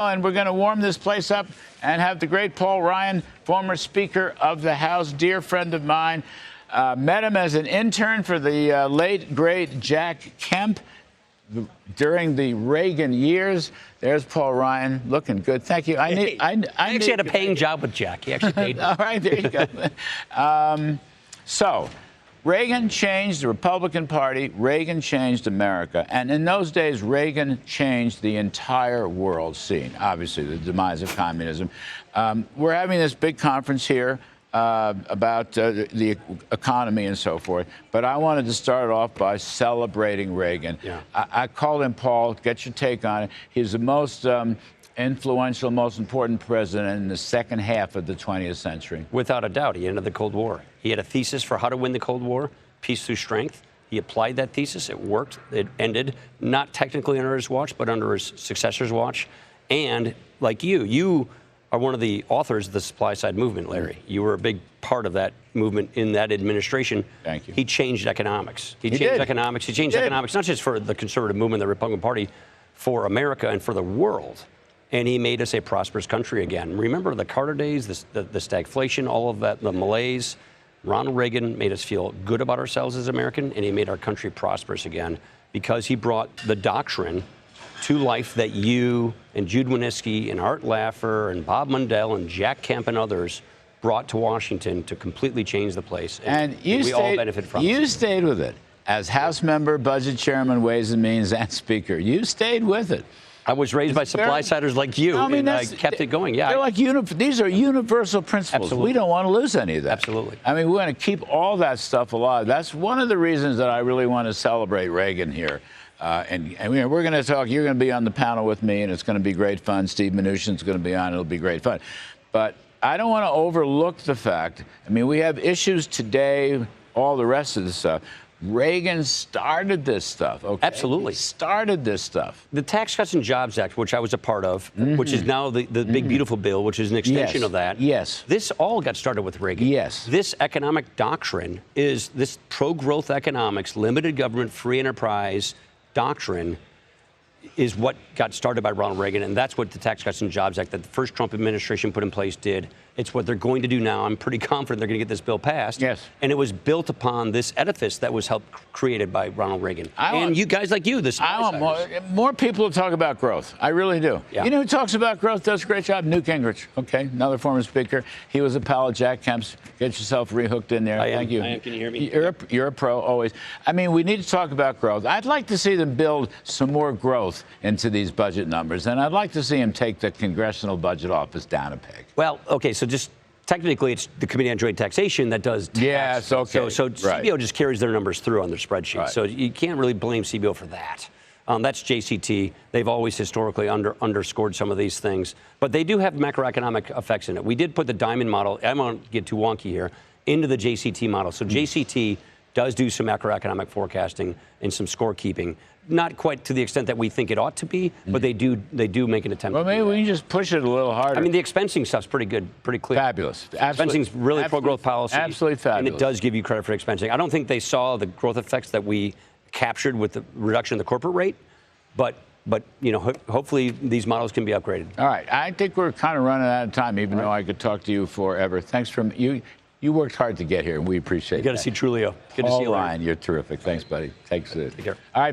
And we're going to warm this place up and have the great Paul Ryan, former Speaker of the House, dear friend of mine. Met him as an intern for the late, great Jack Kemp during the Reagan years. There's Paul Ryan, looking good. Thank you. I actually had a paying job with Jack. He actually paid me. All right, there you go. So Reagan changed the Republican Party. Reagan changed America. And in those days, Reagan changed the entire world scene, obviously, the demise of communism. We're having this big conference here about the economy and so forth. But I wanted to start off by celebrating Reagan. Yeah. I called him Paul, get your take on it. He's the most influential, most important president in the second half of the 20th century. Without a doubt, he ended the Cold War. He had a thesis for how to win the Cold War, peace through strength. He applied that thesis. It worked. It ended, not technically under his watch, but under his successor's watch. And like you are one of the authors of the supply side movement, Larry. You were a big part of that movement in that administration. Thank you. He changed economics. He changed economics. He changed economics, not just for the conservative movement, the Republican Party, for America and for the world. And he made us a prosperous country again. Remember the Carter days, the stagflation, all of that, the malaise. Ronald Reagan made us feel good about ourselves as American, and he made our country prosperous again because he brought the doctrine to life that you and Jude Wanniski and Art Laffer and Bob Mundell and Jack Kemp and others brought to Washington to completely change the place. And we all benefit from it. You stayed with it as House member, Budget Chairman, Ways and Means, and Speaker. You stayed with it. I was raised by supply-siders like you, and I kept it going. Yeah, they're like these are universal principles. Absolutely. We don't want to lose any of that. Absolutely. I mean, we want to keep all that stuff alive. That's one of the reasons that I really want to celebrate Reagan here. And we're going to talk. You're going to be on the panel with me, and it's going to be great fun. Steve Mnuchin's going to be on. It'll be great fun. But I don't want to overlook the fact. I mean, we have issues today, all the rest of the stuff. Reagan started this stuff. Okay? Absolutely. He started this stuff. The Tax Cuts and Jobs Act, which I was a part of, which is now the big, beautiful bill, which is an extension of that. Yes. This all got started with Reagan. Yes. This economic doctrine is this pro-growth economics, limited government, free enterprise doctrine is what got started by Ronald Reagan, and that's what the Tax Cuts and Jobs Act that the first Trump administration put in place did. It's what they're going to do now. I'm pretty confident they're going to get this bill passed. Yes. And it was built upon this edifice that was created by Ronald Reagan. And you guys like you, I want more people to talk about growth. I really do. Yeah. You know who talks about growth, does a great job? Newt Gingrich. Okay, another former speaker. He was a pal of Jack Kemp's. Get yourself rehooked in there. Thank you. I am. Can you hear me? You're a pro, always. I mean, we need to talk about growth. I'd like to see them build some more growth into these budget numbers, and I'd like to see him take the Congressional Budget Office down a peg. Well, okay, so just technically it's the Committee on Joint Taxation that does tax. Yes, okay. So CBO just carries their numbers through on their spreadsheet. Right. So you can't really blame CBO for that. That's JCT. They've always historically underscored some of these things. But they do have macroeconomic effects in it. We did put the diamond model, I don't want to get too wonky here, into the JCT model. So JCT does do some macroeconomic forecasting and some scorekeeping. Not quite to the extent that we think it ought to be, but they do make an attempt. Well, maybe we can just push it a little harder. I mean, the expensing stuff's pretty good, pretty clear. Fabulous. Expensing's really pro-growth policy. Absolutely fabulous. And it does give you credit for expensing. I don't think they saw the growth effects that we captured with the reduction in the corporate rate, but you know, hopefully these models can be upgraded. All right. I think we're kind of running out of time, even though I could talk to you forever. Thanks from you. You worked hard to get here, and we appreciate it. You got to see Trulio. Good to see you, Ryan. You're terrific. Thanks, buddy. Take care. All right.